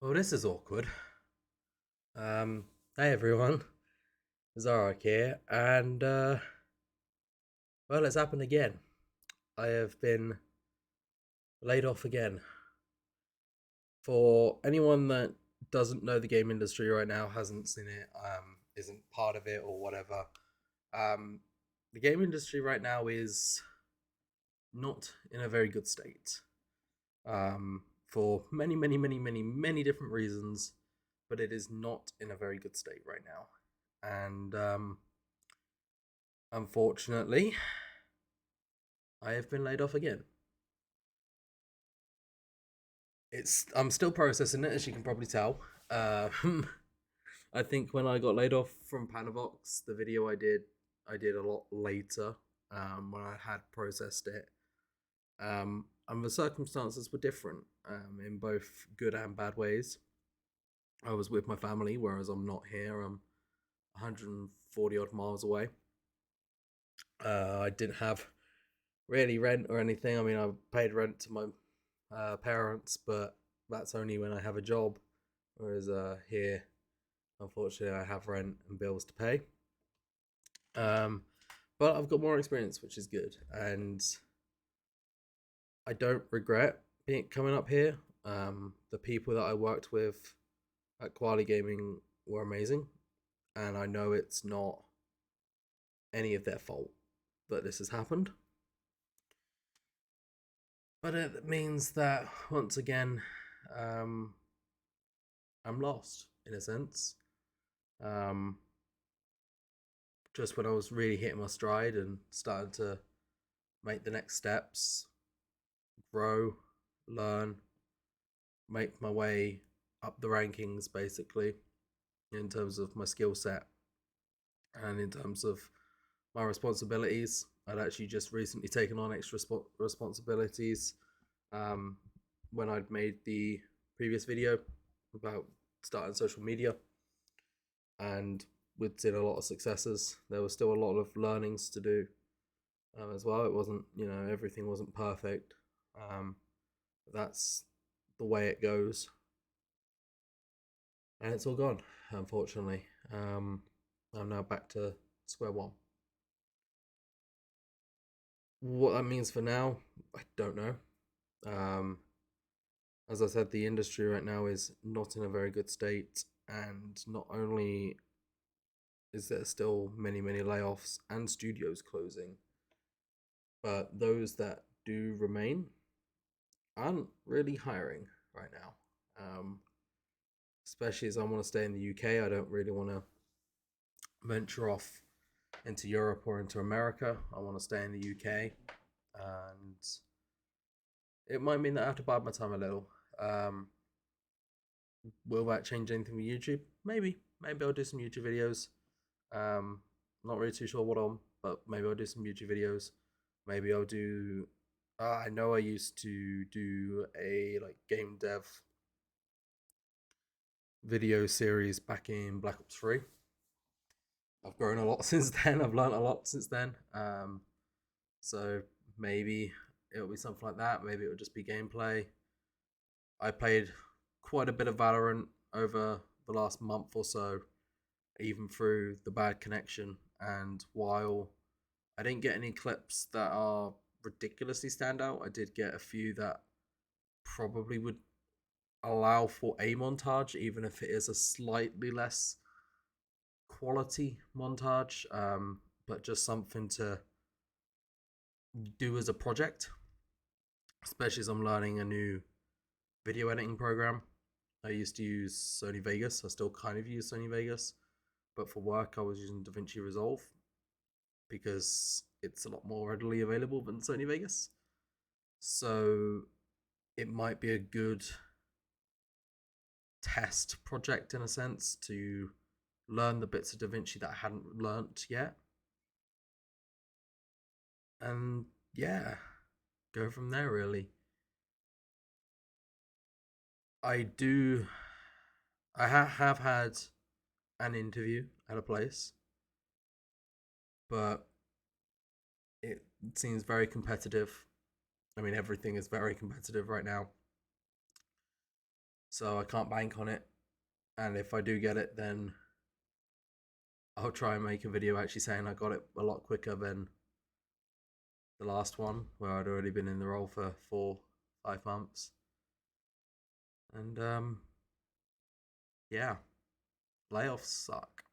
Well, this is awkward. Um, hey everyone, Zoroarrkk here, and well, it's happened again. I have been laid off again. For anyone that doesn't know the game industry right now, hasn't seen it, isn't part of it or whatever, um, the game industry right now is not in a very good state. For many, many, many, many, many different reasons, but it is not in a very good state right now, and unfortunately, I have been laid off again. I'm still processing it, as you can probably tell. I think when I got laid off from Panavox, the video I did a lot later, when I had processed it. And the circumstances were different, in both good and bad ways. I was with my family, whereas I'm not here. I'm 140 odd miles away. I didn't have really rent or anything. I mean, I paid rent to my parents, but that's only when I have a job. Whereas here, unfortunately, I have rent and bills to pay. Um, but I've got more experience, which is good, and I don't regret being coming up here. The people that I worked with at Quality Gaming were amazing, and I know it's not any of their fault that this has happened. But it means that once again, um, I'm lost in a sense. Um, just when I was really hitting my stride and starting to make the next steps, grow, learn, make my way up the rankings basically in terms of my skill set and in terms of my responsibilities. I'd actually just recently taken on extra responsibilities um, when I'd made the previous video about starting social media, and we'd seen a lot of successes. There was still a lot of learnings to do as well. It wasn't, everything wasn't perfect. Um, that's the way it goes, and it's all gone, unfortunately. I'm now back to square one. What that means for now, I don't know. Um, as I said, the industry right now is not in a very good state, and not only is there still many, many layoffs and studios closing, but those that do remain aren't really hiring right now. Especially as I want to stay in the UK, I don't really want to venture off into Europe or into America. I want to stay in the UK, and it might mean that I have to bide my time a little. Um, will that change anything with YouTube? Maybe. Maybe I'll do some YouTube videos. Not really too sure what on, but maybe I'll do some YouTube videos. Maybe I'll do. I know I used to do a like game dev video series back in Black Ops 3. I've grown a lot since then. I've learned a lot since then. So maybe it'll be something like that. Maybe it'll just be gameplay. I played quite a bit of Valorant over the last month or so, even through the bad connection. And while I didn't get any clips that are ridiculously standout, I did get a few that probably would allow for a montage, even if it is a slightly less quality montage, but just something to do as a project, especially as I'm learning a new video editing program. I used to use Sony Vegas. I still kind of use Sony Vegas, but for work, I was using DaVinci Resolve because it's a lot more readily available than Sony Vegas. So it might be a good test project in a sense to learn the bits of DaVinci that I hadn't learnt yet. And yeah, go from there really. I do. Have had an interview at a place, but it seems very competitive. I mean, everything is very competitive right now. so I can't bank on it. And if I do get it, then I'll try and make a video actually saying I got it a lot quicker than the last one, where I'd already been in the role for 4-5 months. And yeah, layoffs suck.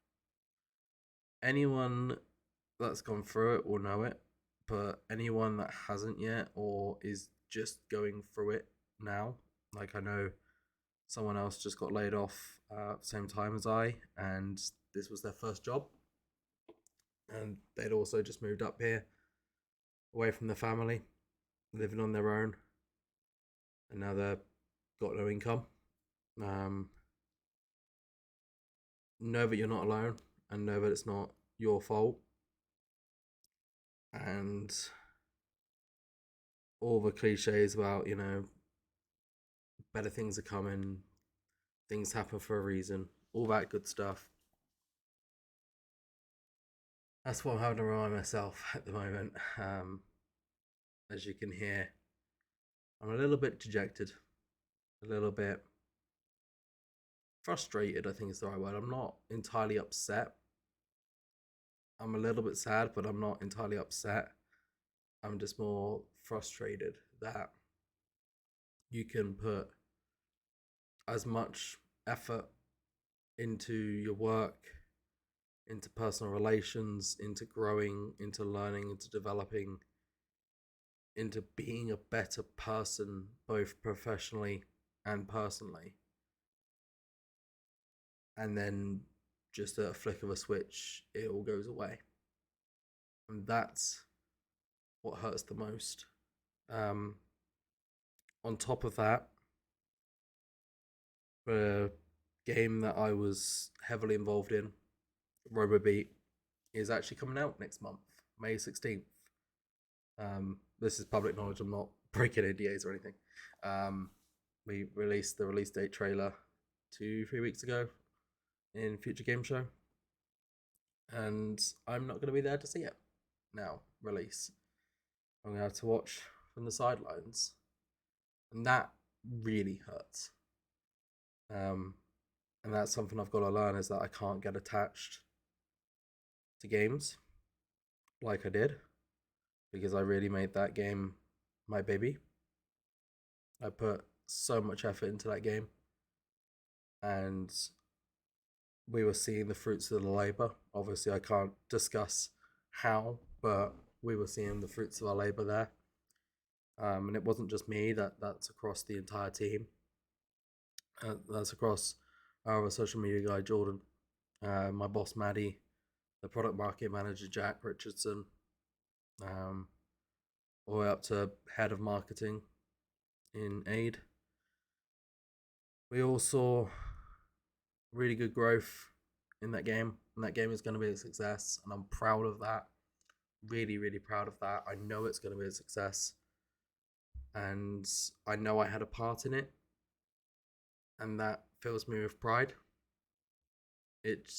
Anyone that's gone through it will know it, but anyone that hasn't yet or is just going through it now, like I know someone else just got laid off at the same time as I, and this was their first job, and they'd also just moved up here away from the family, living on their own, and now they've got no income. Um, know that you're not alone, and know that it's not your fault, and all the cliches about, better things are coming, things happen for a reason, all that good stuff. That's what I'm having to remind myself at the moment. As you can hear, I'm a little bit dejected, a little bit frustrated, I think is the right word. I'm not entirely upset. I'm a little bit sad, but I'm not entirely upset. I'm just more frustrated that you can put as much effort into your work, into personal relations, into growing, into learning, into developing, into being a better person, both professionally and personally. And then just at a flick of a switch, it all goes away. And that's what hurts the most. On top of that, the game that I was heavily involved in, RoboBeat, is actually coming out next month, May 16th. This is public knowledge. I'm not breaking NDAs or anything. We released the release date trailer 2-3 weeks ago in Future Game Show, and I'm not going to be there to see it now release. I'm going to have to watch from the sidelines, and that really hurts. And that's something I've got to learn, is that I can't get attached to games like I did, because I really made that game my baby. I put so much effort into that game, and we were seeing the fruits of the labor. Obviously, I can't discuss how, but we were seeing the fruits of our labor there. And it wasn't just me, that's across the entire team. That's across our social media guy, Jordan, my boss, Maddie, the product market manager, Jack Richardson, all the way up to head of marketing in Aid. We all saw really good growth in that game, and that game is going to be a success, and I'm proud of that. Really, really proud of that. I know it's going to be a success, and I know I had a part in it, and that fills me with pride. It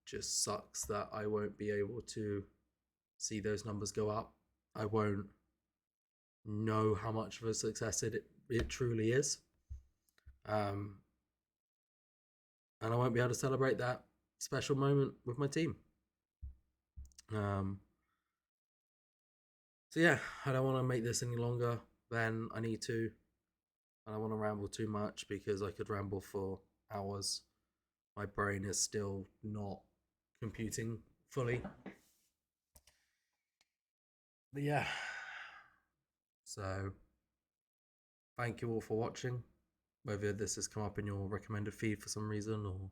just sucks that I won't be able to see those numbers go up. I won't know how much of a success it truly is. And I won't be able to celebrate that special moment with my team. So yeah, I don't want to make this any longer than I need to. I don't want to ramble too much, because I could ramble for hours. My brain is still not computing fully. But yeah, so thank you all for watching. Whether this has come up in your recommended feed for some reason, or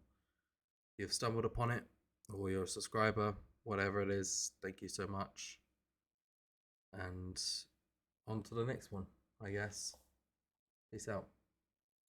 you've stumbled upon it, or you're a subscriber, whatever it is, thank you so much. And on to the next one, I guess. Peace out.